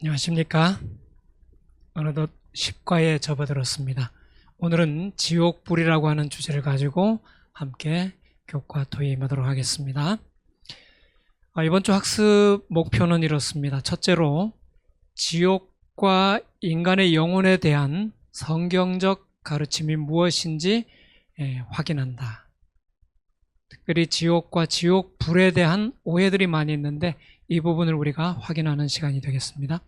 안녕하십니까. 어느덧 10과에 접어들었습니다. 오늘은 지옥불이라고 하는 주제를 가지고 함께 교과 토의하도록 하겠습니다. 이번 주 학습 목표는 이렇습니다. 첫째로 지옥과 인간의 영혼에 대한 성경적 가르침이 무엇인지 확인한다. 특별히 지옥과 지옥불에 대한 오해들이 많이 있는데 이 부분을 우리가 확인하는 시간이 되겠습니다.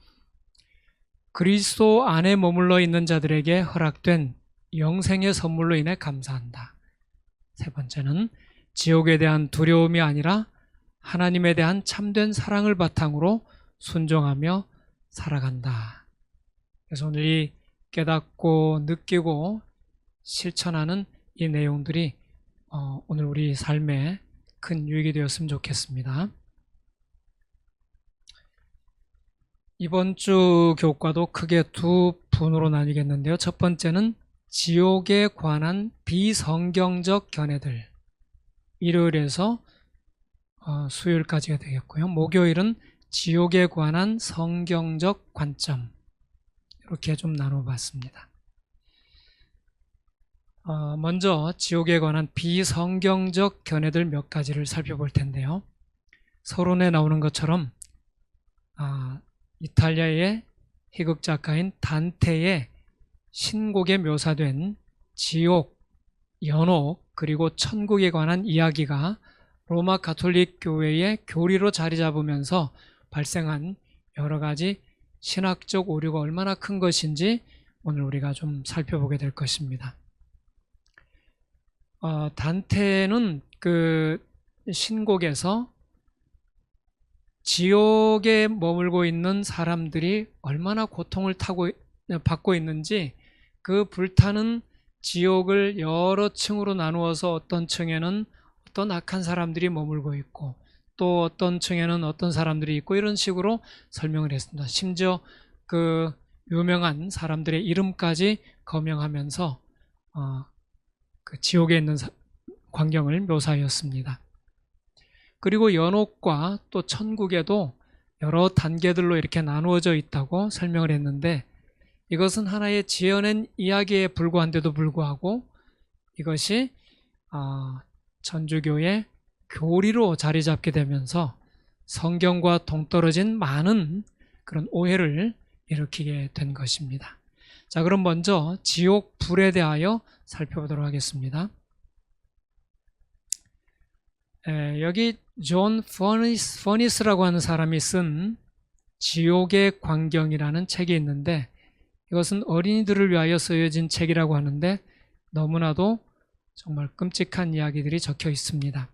그리스도 안에 머물러 있는 자들에게 허락된 영생의 선물로 인해 감사한다. 세 번째는 지옥에 대한 두려움이 아니라 하나님에 대한 참된 사랑을 바탕으로 순종하며 살아간다. 그래서 오늘 이 깨닫고 느끼고 실천하는 이 내용들이 오늘 우리 삶에 큰 유익이 되었으면 좋겠습니다. 이번 주 교과도 크게 두 분으로 나뉘겠는데요. 첫 번째는 지옥에 관한 비성경적 견해들. 일요일에서 수요일까지가 되겠고요. 목요일은 지옥에 관한 성경적 관점. 이렇게 좀 나눠봤습니다. 먼저 지옥에 관한 비성경적 견해들 몇 가지를 살펴볼 텐데요. 서론에 나오는 것처럼 이탈리아의 희극 작가인 단테의 신곡에 묘사된 지옥, 연옥, 그리고 천국에 관한 이야기가 로마 가톨릭 교회의 교리로 자리 잡으면서 발생한 여러 가지 신학적 오류가 얼마나 큰 것인지 오늘 우리가 좀 살펴보게 될 것입니다. 단테는 그 신곡에서 지옥에 머물고 있는 사람들이 얼마나 고통을 받고 있는지, 그 불타는 지옥을 여러 층으로 나누어서 어떤 층에는 어떤 악한 사람들이 머물고 있고 또 어떤 층에는 어떤 사람들이 있고 이런 식으로 설명을 했습니다. 심지어 그 유명한 사람들의 이름까지 거명하면서 그 지옥에 있는 광경을 묘사하였습니다. 그리고 연옥과 또 천국에도 여러 단계들로 이렇게 나누어져 있다고 설명을 했는데, 이것은 하나의 지어낸 이야기에 불과한데도 불구하고 이것이 천주교의 교리로 자리 잡게 되면서 성경과 동떨어진 많은 그런 오해를 일으키게 된 것입니다. 자, 그럼 먼저 지옥 불에 대하여 살펴보도록 하겠습니다. 여기 존 퍼니스라고 하는 사람이 쓴 지옥의 광경이라는 책이 있는데, 이것은 어린이들을 위하여 쓰여진 책이라고 하는데 너무나도 정말 끔찍한 이야기들이 적혀 있습니다.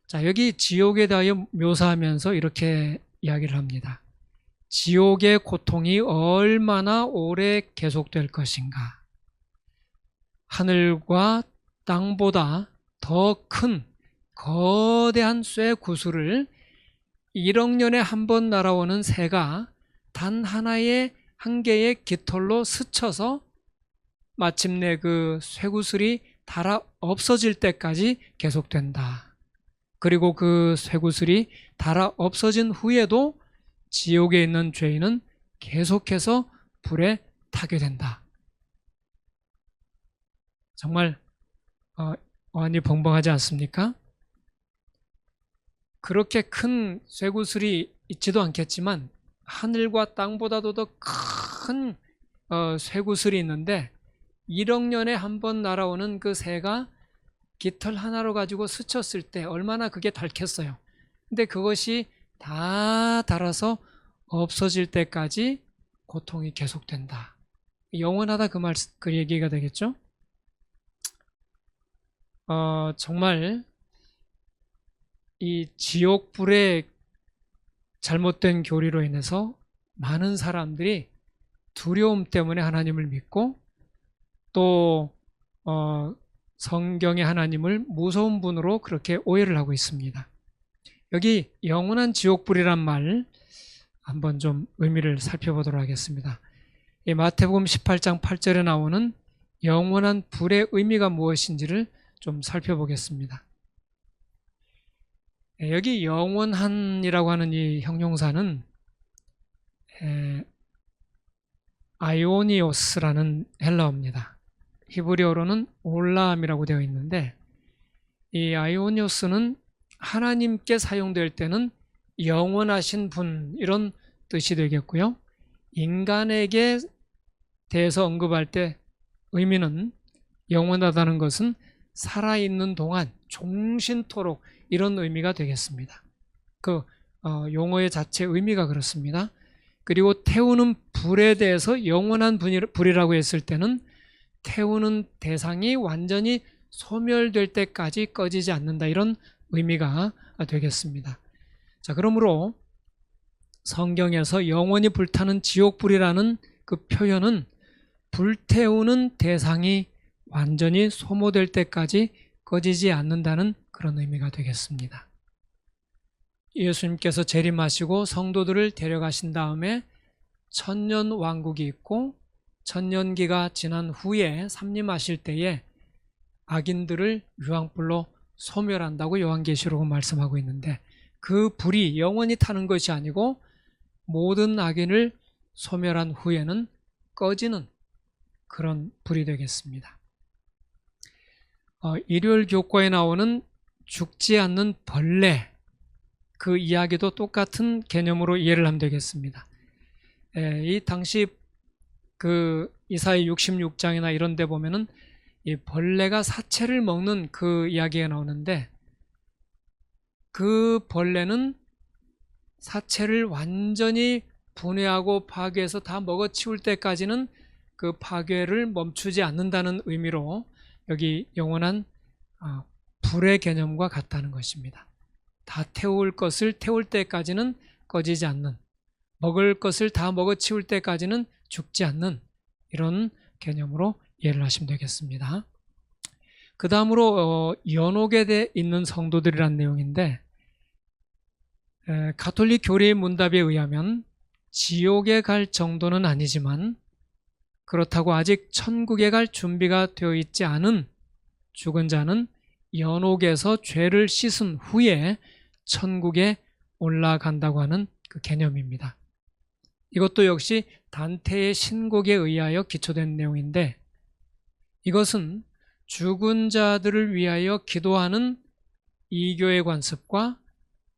자, 여기 지옥에 대하여 묘사하면서 이렇게 이야기를 합니다. 지옥의 고통이 얼마나 오래 계속될 것인가. 하늘과 땅보다 더 큰 거대한 쇠 구슬을 1억 년에 한 번 날아오는 새가 단 하나의 한 개의 깃털로 스쳐서 마침내 그 쇠구슬이 닳아 없어질 때까지 계속된다. 그리고 그 쇠구슬이 닳아 없어진 후에도 지옥에 있는 죄인은 계속해서 불에 타게 된다. 정말 어안이 벙벙하지 않습니까? 그렇게 큰 쇠구슬이 있지도 않겠지만 하늘과 땅보다도 더 큰 쇠구슬이 있는데 1억 년에 한 번 날아오는 그 새가 깃털 하나로 가지고 스쳤을 때 얼마나 그게 닳겠어요. 근데 그것이 다 닳아서 없어질 때까지 고통이 계속된다. 영원하다, 그 얘기가 되겠죠? 정말 이 지옥불의 잘못된 교리로 인해서 많은 사람들이 두려움 때문에 하나님을 믿고 또 성경의 하나님을 무서운 분으로 그렇게 오해를 하고 있습니다. 여기 영원한 지옥불이란 말 한번 좀 의미를 살펴보도록 하겠습니다. 이 마태복음 18장 8절에 나오는 영원한 불의 의미가 무엇인지를 좀 살펴보겠습니다. 여기 영원한이라고 하는 이 형용사는 아이오니오스라는 헬라어입니다. 히브리어로는 올라함이라고 되어 있는데, 이 아이오니오스는 하나님께 사용될 때는 영원하신 분, 이런 뜻이 되겠고요. 인간에게 대해서 언급할 때 의미는, 영원하다는 것은 살아있는 동안 종신토록, 이런 의미가 되겠습니다. 그 용어의 자체 의미가 그렇습니다. 그리고 태우는 불에 대해서 영원한 불이라고 했을 때는 태우는 대상이 완전히 소멸될 때까지 꺼지지 않는다, 이런 의미가 되겠습니다. 자, 그러므로 성경에서 영원히 불타는 지옥불이라는 그 표현은 불태우는 대상이 완전히 소모될 때까지 꺼지지 않는다는 그런 의미가 되겠습니다. 예수님께서 재림하시고 성도들을 데려가신 다음에 천년 왕국이 있고, 천년기가 지난 후에 삼림하실 때에 악인들을 유황불로 소멸한다고 요한계시록은 말씀하고 있는데, 그 불이 영원히 타는 것이 아니고 모든 악인을 소멸한 후에는 꺼지는 그런 불이 되겠습니다. 일요일 교과에 나오는 죽지 않는 벌레, 그 이야기도 똑같은 개념으로 이해를 하면 되겠습니다. 이 당시 그 이사야 66장이나 이런 데 보면은 이 벌레가 사체를 먹는 그 이야기가 나오는데, 그 벌레는 사체를 완전히 분해하고 파괴해서 다 먹어치울 때까지는 그 파괴를 멈추지 않는다는 의미로 여기 영원한 불의 개념과 같다는 것입니다. 다 태울 것을 태울 때까지는 꺼지지 않는, 먹을 것을 다 먹어치울 때까지는 죽지 않는, 이런 개념으로 이해를 하시면 되겠습니다. 그 다음으로 연옥에 있는 성도들이라는 내용인데, 가톨릭 교리의 문답에 의하면 지옥에 갈 정도는 아니지만, 그렇다고 아직 천국에 갈 준비가 되어 있지 않은 죽은 자는 연옥에서 죄를 씻은 후에 천국에 올라간다고 하는 그 개념입니다. 이것도 역시 단테의 신곡에 의하여 기초된 내용인데, 이것은 죽은 자들을 위하여 기도하는 이교의 관습과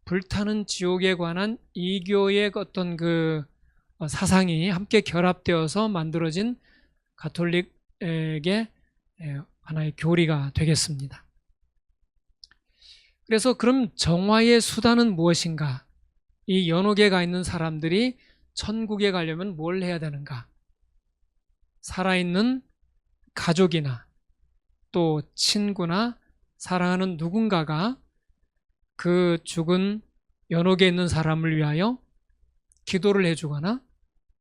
불타는 지옥에 관한 이교의 어떤 그 사상이 함께 결합되어서 만들어진 가톨릭에게 하나의 교리가 되겠습니다. 그래서 그럼 정화의 수단은 무엇인가? 이 연옥에 가 있는 사람들이 천국에 가려면 뭘 해야 되는가? 살아있는 가족이나 또 친구나 사랑하는 누군가가 그 죽은 연옥에 있는 사람을 위하여 기도를 해주거나,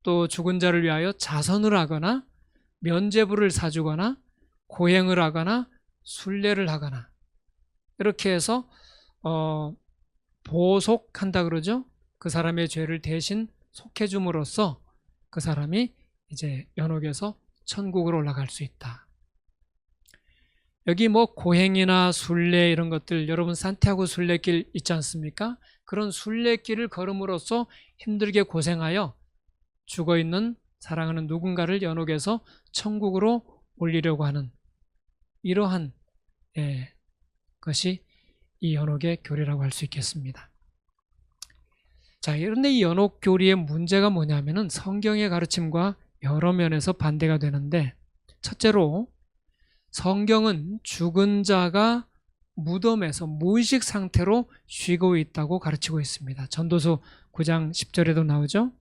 또 죽은 자를 위하여 자선을 하거나, 면죄부를 사주거나, 고행을 하거나, 순례를 하거나, 이렇게 해서 보속한다 그러죠. 그 사람의 죄를 대신 속해줌으로써 그 사람이 이제 연옥에서 천국으로 올라갈 수 있다. 여기 뭐 고행이나 순례 이런 것들, 여러분 산티아고 순례길 있지 않습니까? 그런 순례길을 걸음으로써 힘들게 고생하여 죽어있는 사랑하는 누군가를 연옥에서 천국으로 올리려고 하는 이러한 것이 이 연옥의 교리라고 할 수 있겠습니다. 자, 그런데 이 연옥 교리의 문제가 뭐냐면은 성경의 가르침과 여러 면에서 반대가 되는데, 첫째로 성경은 죽은 자가 무덤에서 무의식 상태로 쉬고 있다고 가르치고 있습니다. 전도서 9장 10절에도 나오죠.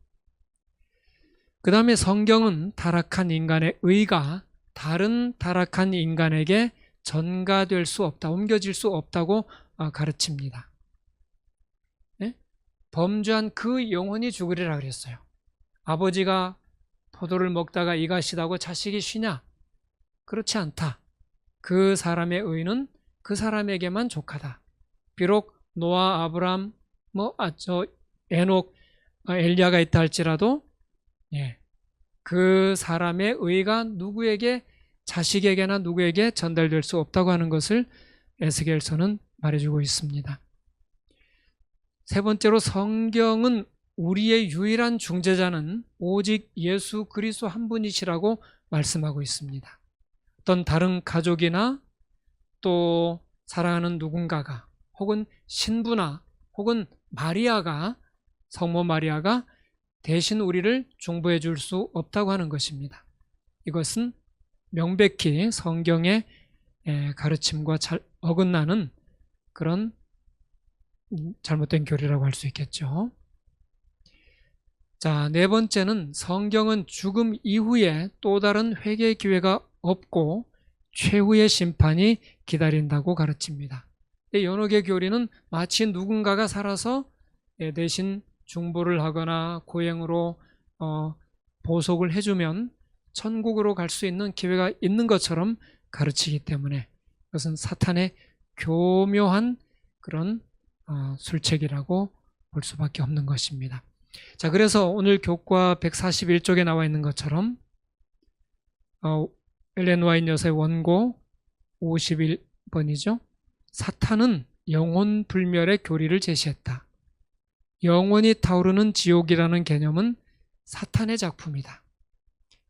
그 다음에 성경은 타락한 인간의 의가 다른 타락한 인간에게 전가될 수 없다, 옮겨질 수 없다고 가르칩니다. 네? 범죄한 그 영혼이 죽으리라 그랬어요. 아버지가 포도를 먹다가 이가 시다고 자식이 쉬냐? 그렇지 않다. 그 사람의 의는 그 사람에게만 족하다. 비록 노아, 아브람, 에녹, 엘리야가 있다 할지라도 그 사람의 의가 누구에게, 자식에게나 누구에게 전달될 수 없다고 하는 것을 에스겔서는 말해주고 있습니다. 세 번째로 성경은 우리의 유일한 중재자는 오직 예수 그리스도 한 분이시라고 말씀하고 있습니다. 어떤 다른 가족이나 또 사랑하는 누군가가 혹은 신부나 혹은 마리아가 성모 마리아가 대신 우리를 중보해 줄 수 없다고 하는 것입니다. 이것은 명백히 성경의 가르침과 어긋나는 그런 잘못된 교리라고 할 수 있겠죠. 자, 네 번째는 성경은 죽음 이후에 또 다른 회개의 기회가 없고 최후의 심판이 기다린다고 가르칩니다. 연옥의 교리는 마치 누군가가 살아서 대신 중보를 하거나 고행으로 보속을 해주면 천국으로 갈 수 있는 기회가 있는 것처럼 가르치기 때문에 그것은 사탄의 교묘한 그런 술책이라고 볼 수밖에 없는 것입니다. 자, 그래서 오늘 교과 141쪽에 나와 있는 것처럼 엘렌 와이트 여사의 원고 51번이죠. 사탄은 영혼 불멸의 교리를 제시했다. 영원히 타오르는 지옥이라는 개념은 사탄의 작품이다.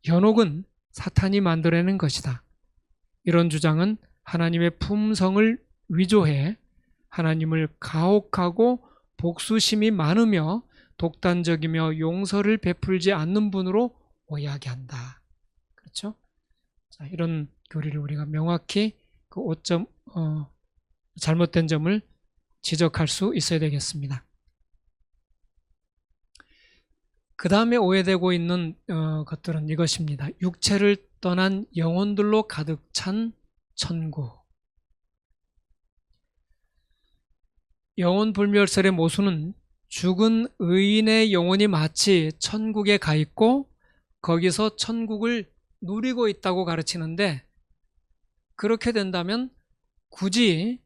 연옥은 사탄이 만들어낸 것이다. 이런 주장은 하나님의 품성을 위조해 하나님을 가혹하고 복수심이 많으며 독단적이며 용서를 베풀지 않는 분으로 오해하게 한다. 그렇죠? 자, 이런 교리를 우리가 명확히 그 잘못된 점을 지적할 수 있어야 되겠습니다. 그 다음에 오해되고 있는 것들은 이것입니다. 육체를 떠난 영혼들로 가득 찬 천국. 영혼 불멸설의 모순은 죽은 의인의 영혼이 마치 천국에 가 있고 거기서 천국을 누리고 있다고 가르치는데, 그렇게 된다면 굳이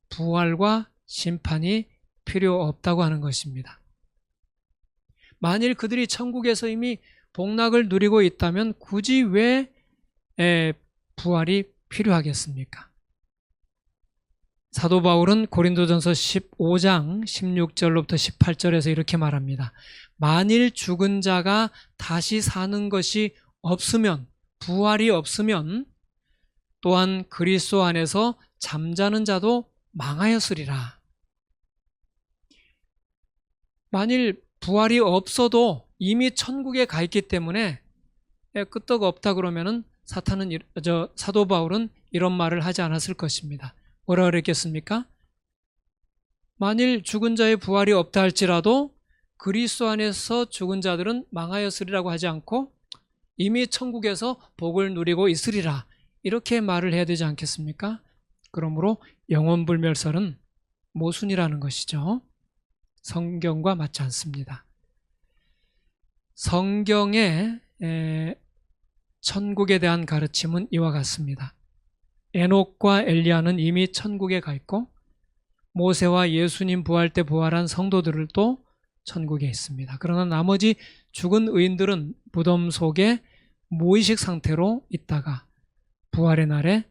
부활과 심판이 필요 없다고 하는 것입니다. 만일 그들이 천국에서 이미 복락을 누리고 있다면 굳이 왜 부활이 필요하겠습니까? 사도 바울은 고린도전서 15장 16절로부터 18절에서 이렇게 말합니다. 만일 죽은 자가 다시 사는 것이 없으면, 부활이 없으면 또한 그리스도 안에서 잠자는 자도 망하였으리라. 만일 부활이 없어도 이미 천국에 가 있기 때문에 끄떡 없다 그러면은 사도 바울은 이런 말을 하지 않았을 것입니다. 뭐라 그랬겠습니까? 만일 죽은 자의 부활이 없다 할지라도 그리스도 안에서 죽은 자들은 망하였으리라고 하지 않고 이미 천국에서 복을 누리고 있으리라, 이렇게 말을 해야 되지 않겠습니까? 그러므로 영혼불멸설은 모순이라는 것이죠. 성경과 맞지 않습니다. 성경의 천국에 대한 가르침은 이와 같습니다. 에녹과 엘리야는 이미 천국에 가 있고 모세와 예수님 부활 때 부활한 성도들도 천국에 있습니다. 그러나 나머지 죽은 의인들은 무덤 속에 무의식 상태로 있다가 부활의 날에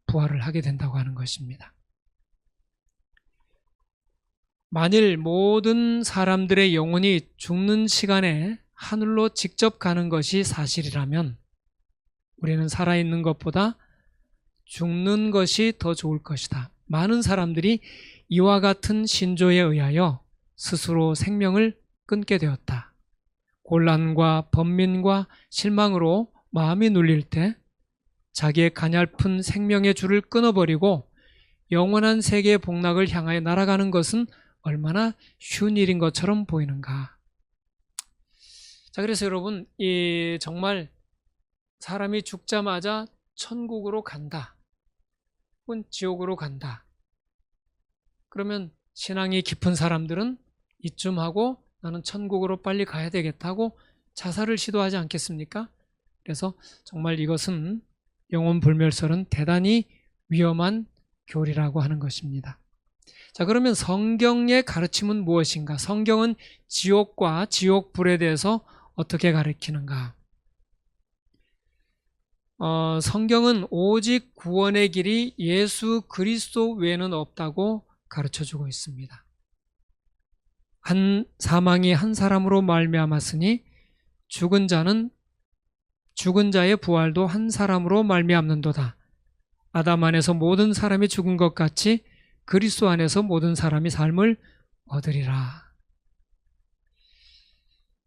부활을 하게 된다고 하는 것입니다. 만일 모든 사람들의 영혼이 죽는 시간에 하늘로 직접 가는 것이 사실이라면 우리는 살아있는 것보다 죽는 것이 더 좋을 것이다. 많은 사람들이 이와 같은 신조에 의하여 스스로 생명을 끊게 되었다. 곤란과 번민과 실망으로 마음이 눌릴 때 자기의 가냘픈 생명의 줄을 끊어버리고 영원한 세계의 복락을 향하여 날아가는 것은 얼마나 쉬운 일인 것처럼 보이는가. 자, 그래서 여러분, 정말 사람이 죽자마자 천국으로 간다 혹은 지옥으로 간다 그러면 신앙이 깊은 사람들은 이쯤 하고 나는 천국으로 빨리 가야 되겠다고 자살을 시도하지 않겠습니까? 그래서 정말 이것은 영혼불멸설은 대단히 위험한 교리라고 하는 것입니다. 자, 그러면 성경의 가르침은 무엇인가? 성경은 지옥과 지옥불에 대해서 어떻게 가르치는가? 성경은 오직 구원의 길이 예수 그리스도 외에는 없다고 가르쳐주고 있습니다. 사망이 한 사람으로 말미암았으니 죽은 자의 부활도 한 사람으로 말미암는도다. 아담 안에서 모든 사람이 죽은 것 같이 그리스도 안에서 모든 사람이 삶을 얻으리라.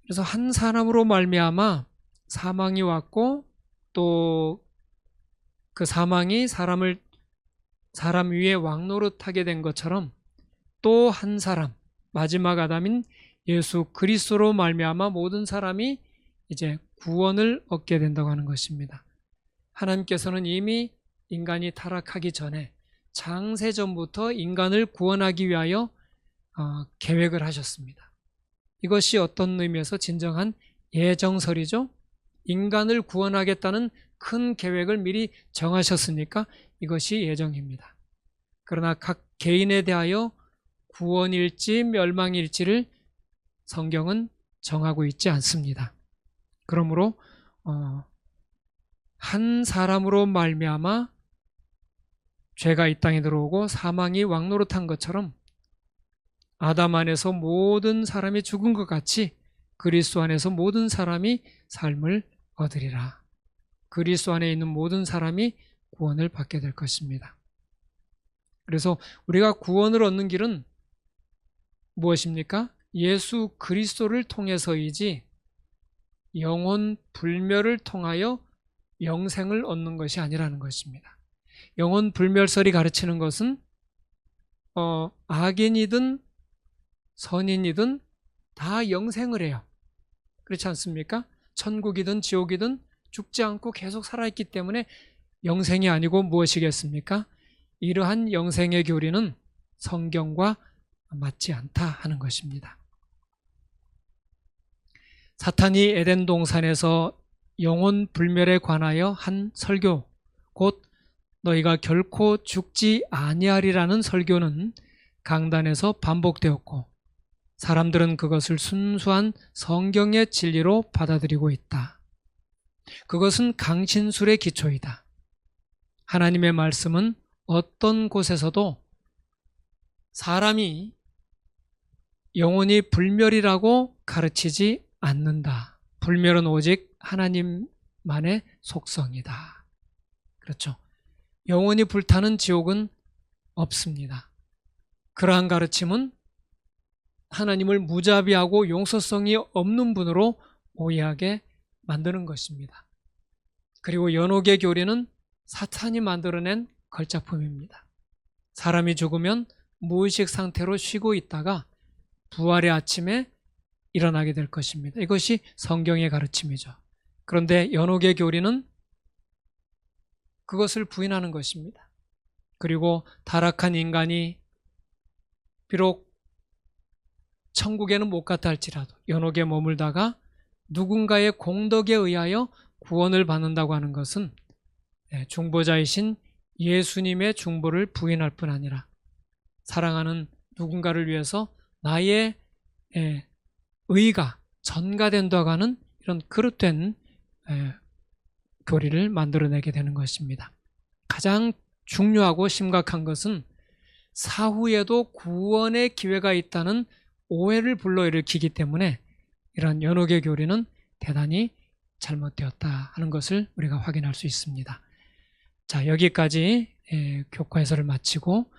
그래서 한 사람으로 말미암아 사망이 왔고, 또 그 사망이 사람 위에 왕노릇하게 된 것처럼 또 한 사람, 마지막 아담인 예수 그리스도로 말미암아 모든 사람이 이제 구원을 얻게 된다고 하는 것입니다. 하나님께서는 이미 인간이 타락하기 전에 창세전부터 인간을 구원하기 위하여 계획을 하셨습니다. 이것이 어떤 의미에서 진정한 예정설이죠. 인간을 구원하겠다는 큰 계획을 미리 정하셨으니까 이것이 예정입니다. 그러나 각 개인에 대하여 구원일지 멸망일지를 성경은 정하고 있지 않습니다. 그러므로 한 사람으로 말미암아 죄가 이 땅에 들어오고 사망이 왕노릇한 것처럼 아담 안에서 모든 사람이 죽은 것 같이 그리스도 안에서 모든 사람이 삶을 얻으리라. 그리스도 안에 있는 모든 사람이 구원을 받게 될 것입니다. 그래서 우리가 구원을 얻는 길은 무엇입니까? 예수 그리스도를 통해서이지 영혼 불멸을 통하여 영생을 얻는 것이 아니라는 것입니다. 영혼 불멸설이 가르치는 것은 악인이든 선인이든 다 영생을 해요. 그렇지 않습니까? 천국이든 지옥이든 죽지 않고 계속 살아있기 때문에 영생이 아니고 무엇이겠습니까? 이러한 영생의 교리는 성경과 맞지 않다 하는 것입니다. 사탄이 에덴 동산에서 영혼 불멸에 관하여 한 설교, 곧 너희가 결코 죽지 아니하리라는 설교는 강단에서 반복되었고 사람들은 그것을 순수한 성경의 진리로 받아들이고 있다. 그것은 강신술의 기초이다. 하나님의 말씀은 어떤 곳에서도 사람이 영혼이 불멸이라고 가르치지 않는다. 불멸은 오직 하나님만의 속성이다. 그렇죠. 영혼이 불타는 지옥은 없습니다. 그러한 가르침은 하나님을 무자비하고 용서성이 없는 분으로 오해하게 만드는 것입니다. 그리고 연옥의 교리는 사탄이 만들어낸 걸작품입니다. 사람이 죽으면 무의식 상태로 쉬고 있다가 부활의 아침에 일어나게 될 것입니다. 이것이 성경의 가르침이죠. 그런데 연옥의 교리는 그것을 부인하는 것입니다. 그리고 타락한 인간이 비록 천국에는 못 갔다 할지라도 연옥에 머물다가 누군가의 공덕에 의하여 구원을 받는다고 하는 것은 중보자이신 예수님의 중보를 부인할 뿐 아니라 사랑하는 누군가를 위해서 나의 의가 전가된다고 하는 이런 그릇된 교리를 만들어내게 되는 것입니다. 가장 중요하고 심각한 것은 사후에도 구원의 기회가 있다는 오해를 불러일으키기 때문에 이러한 연옥의 교리는 대단히 잘못되었다 하는 것을 우리가 확인할 수 있습니다. 자, 여기까지 교과 해설을 마치고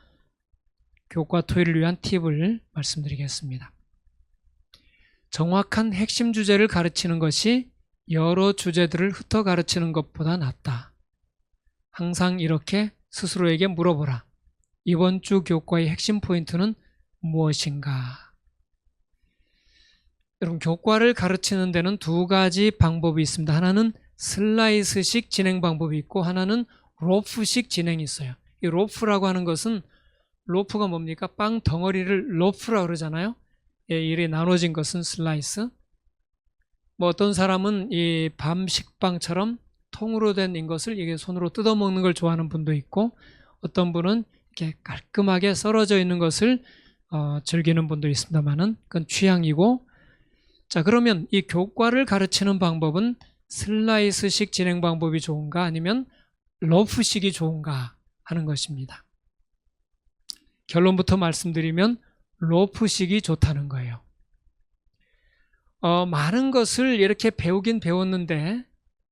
교과 토의를 위한 팁을 말씀드리겠습니다. 정확한 핵심 주제를 가르치는 것이 여러 주제들을 흩어 가르치는 것보다 낫다. 항상 이렇게 스스로에게 물어보라. 이번 주 교과의 핵심 포인트는 무엇인가? 여러분, 교과를 가르치는 데는 두 가지 방법이 있습니다. 하나는 슬라이스식 진행 방법이 있고 하나는 로프식 진행이 있어요. 이 로프라고 하는 것은 로프가 뭡니까? 빵 덩어리를 로프라고 그러잖아요. 이렇게 나눠진 것은 슬라이스. 어떤 사람은 이 밤식빵처럼 통으로 된 것을 이게 손으로 뜯어먹는 걸 좋아하는 분도 있고 어떤 분은 이렇게 깔끔하게 썰어져 있는 것을 즐기는 분도 있습니다만은 그건 취향이고. 자, 그러면 이 교과를 가르치는 방법은 슬라이스식 진행 방법이 좋은가 아니면 러프식이 좋은가 하는 것입니다. 결론부터 말씀드리면 러프식이 좋다는 거예요. 많은 것을 이렇게 배우긴 배웠는데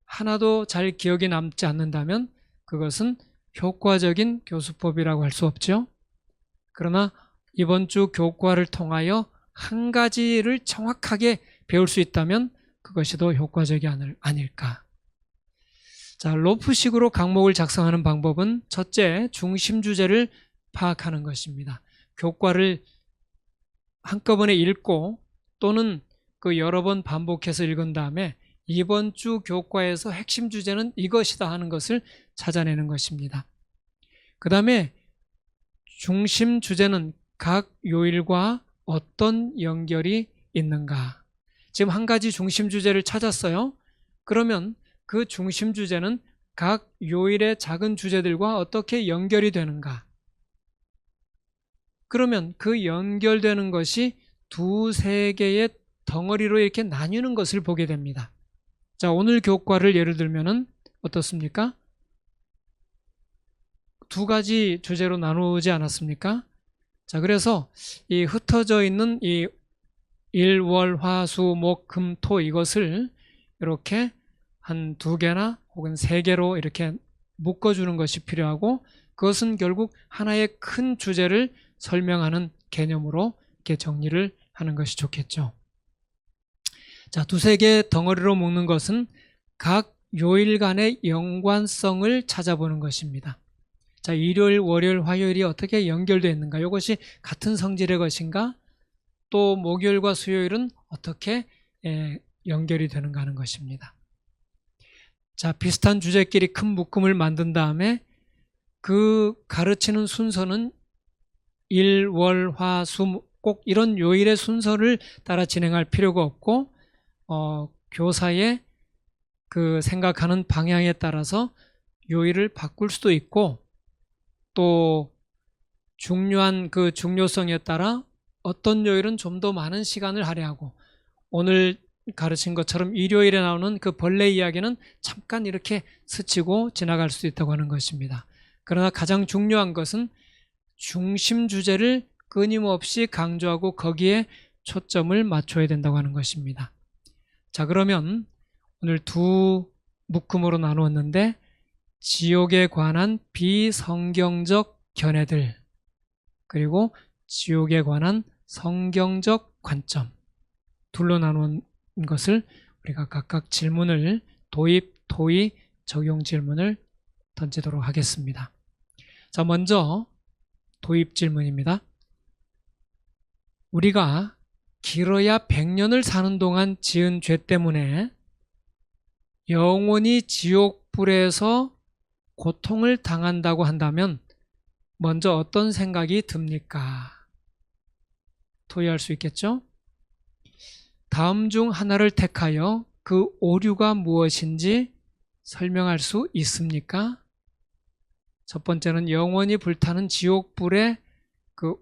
하나도 잘 기억이 남지 않는다면 그것은 효과적인 교수법이라고 할 수 없죠. 그러나 이번 주 교과를 통하여 한 가지를 정확하게 배울 수 있다면 그것이 더 효과적이 아닐까. 자, 로프식으로 강목을 작성하는 방법은 첫째, 중심 주제를 파악하는 것입니다. 교과를 한꺼번에 읽고 또는 그 여러 번 반복해서 읽은 다음에 이번 주 교과에서 핵심 주제는 이것이다 하는 것을 찾아내는 것입니다. 그 다음에 중심 주제는 각 요일과 어떤 연결이 있는가. 지금 한 가지 중심 주제를 찾았어요. 그러면 그 중심 주제는 각 요일의 작은 주제들과 어떻게 연결이 되는가. 그러면 그 연결되는 것이 두세 개의 덩어리로 이렇게 나뉘는 것을 보게 됩니다. 자, 오늘 교과를 예를 들면은 어떻습니까? 두 가지 주제로 나누지 않았습니까? 자, 그래서 이 흩어져 있는 이 일, 월, 화, 수, 목, 금, 토 이것을 이렇게 한 두 개나 혹은 세 개로 이렇게 묶어주는 것이 필요하고 그것은 결국 하나의 큰 주제를 설명하는 개념으로 이렇게 정리를 하는 것이 좋겠죠. 자, 두세 개의 덩어리로 묶는 것은 각 요일 간의 연관성을 찾아보는 것입니다. 자, 일요일, 월요일, 화요일이 어떻게 연결되어 있는가? 이것이 같은 성질의 것인가? 또 목요일과 수요일은 어떻게 연결이 되는가 하는 것입니다. 자, 비슷한 주제끼리 큰 묶음을 만든 다음에 그 가르치는 순서는 일, 월, 화, 수, 꼭 이런 요일의 순서를 따라 진행할 필요가 없고 교사의 그 생각하는 방향에 따라서 요일을 바꿀 수도 있고 또 중요한 그 중요성에 따라 어떤 요일은 좀 더 많은 시간을 할애하고 오늘 가르친 것처럼 일요일에 나오는 그 벌레 이야기는 잠깐 이렇게 스치고 지나갈 수 있다고 하는 것입니다. 그러나 가장 중요한 것은 중심 주제를 끊임없이 강조하고 거기에 초점을 맞춰야 된다고 하는 것입니다. 자, 그러면 오늘 두 묶음으로 나누었는데 지옥에 관한 비성경적 견해들 그리고 지옥에 관한 성경적 관점 둘로 나눈 것을 우리가 각각 질문을 도입, 토의, 적용 질문을 던지도록 하겠습니다. 자, 먼저 도입 질문입니다. 우리가 길어야 100년을 사는 동안 지은 죄 때문에 영원히 지옥불에서 고통을 당한다고 한다면 먼저 어떤 생각이 듭니까? 토의할 수 있겠죠? 다음 중 하나를 택하여 그 오류가 무엇인지 설명할 수 있습니까? 첫 번째는 영원히 불타는 지옥불의 그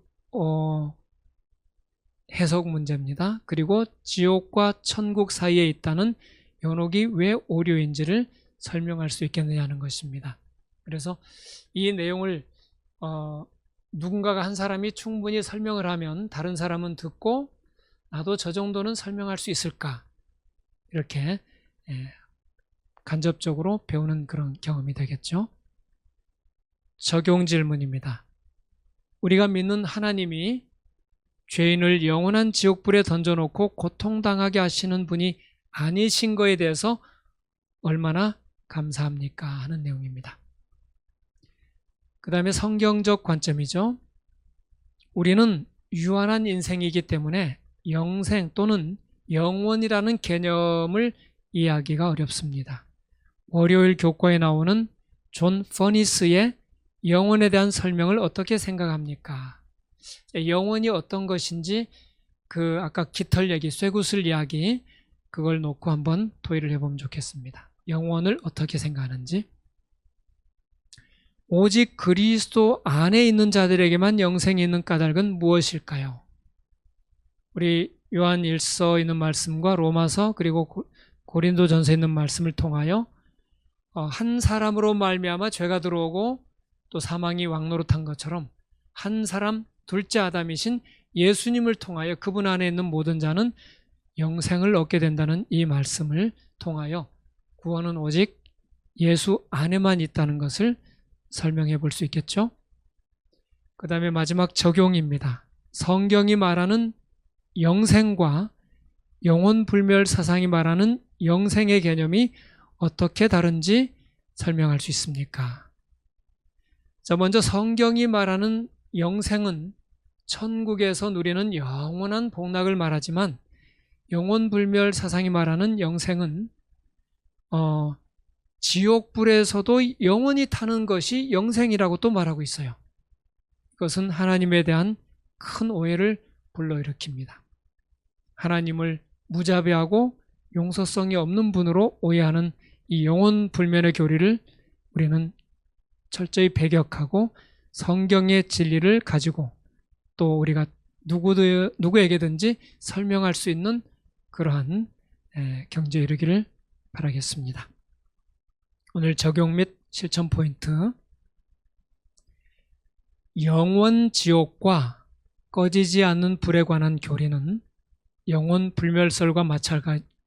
해석 문제입니다. 그리고 지옥과 천국 사이에 있다는 연옥이 왜 오류인지를 설명할 수 있겠느냐 하는 것입니다. 그래서 이 내용을 누군가가 한 사람이 충분히 설명을 하면 다른 사람은 듣고 나도 저 정도는 설명할 수 있을까? 이렇게 간접적으로 배우는 그런 경험이 되겠죠. 적용 질문입니다. 우리가 믿는 하나님이 죄인을 영원한 지옥불에 던져놓고 고통당하게 하시는 분이 아니신 거에 대해서 얼마나 감사합니까? 하는 내용입니다. 그 다음에 성경적 관점이죠. 우리는 유한한 인생이기 때문에 영생 또는 영원이라는 개념을 이해하기가 어렵습니다. 월요일 교과에 나오는 존 퍼니스의 영원에 대한 설명을 어떻게 생각합니까? 영원이 어떤 것인지 그 아까 깃털 얘기, 쇠구슬 이야기 그걸 놓고 한번 토의를 해보면 좋겠습니다. 영원을 어떻게 생각하는지. 오직 그리스도 안에 있는 자들에게만 영생이 있는 까닭은 무엇일까요? 우리 요한 1서에 있는 말씀과 로마서 그리고 고린도전서에 있는 말씀을 통하여 한 사람으로 말미암아 죄가 들어오고 또 사망이 왕노릇한 것처럼 한 사람 둘째 아담이신 예수님을 통하여 그분 안에 있는 모든 자는 영생을 얻게 된다는 이 말씀을 통하여 구원은 오직 예수 안에만 있다는 것을 설명해 볼 수 있겠죠. 그 다음에 마지막 적용입니다. 성경이 말하는 영생과 영혼불멸 사상이 말하는 영생의 개념이 어떻게 다른지 설명할 수 있습니까? 자, 먼저 성경이 말하는 영생은 천국에서 누리는 영원한 복락을 말하지만 영혼불멸 사상이 말하는 영생은 지옥불에서도 영원히 타는 것이 영생이라고 또 말하고 있어요. 이것은 하나님에 대한 큰 오해를 불러일으킵니다. 하나님을 무자비하고 용서성이 없는 분으로 오해하는 이 영혼불멸의 교리를 우리는 철저히 배격하고 성경의 진리를 가지고 또 우리가 누구에게든지 설명할 수 있는 그러한 경지에 이르기를 바라겠습니다. 오늘 적용 및 실천 포인트. 영원 지옥과 꺼지지 않는 불에 관한 교리는 영혼 불멸설과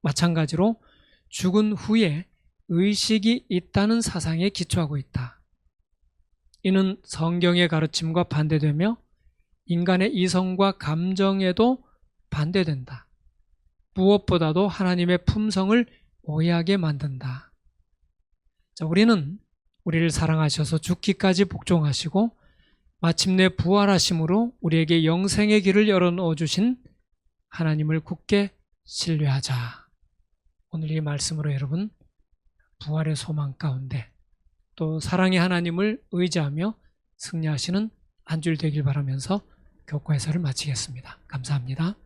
마찬가지로 죽은 후에 의식이 있다는 사상에 기초하고 있다. 이는 성경의 가르침과 반대되며 인간의 이성과 감정에도 반대된다. 무엇보다도 하나님의 품성을 오해하게 만든다. 자, 우리는 우리를 사랑하셔서 죽기까지 복종하시고 마침내 부활하심으로 우리에게 영생의 길을 열어놓아 주신 하나님을 굳게 신뢰하자. 오늘 이 말씀으로 여러분 부활의 소망 가운데 또 사랑의 하나님을 의지하며 승리하시는 한 줄 되길 바라면서 교과 해설을 마치겠습니다. 감사합니다.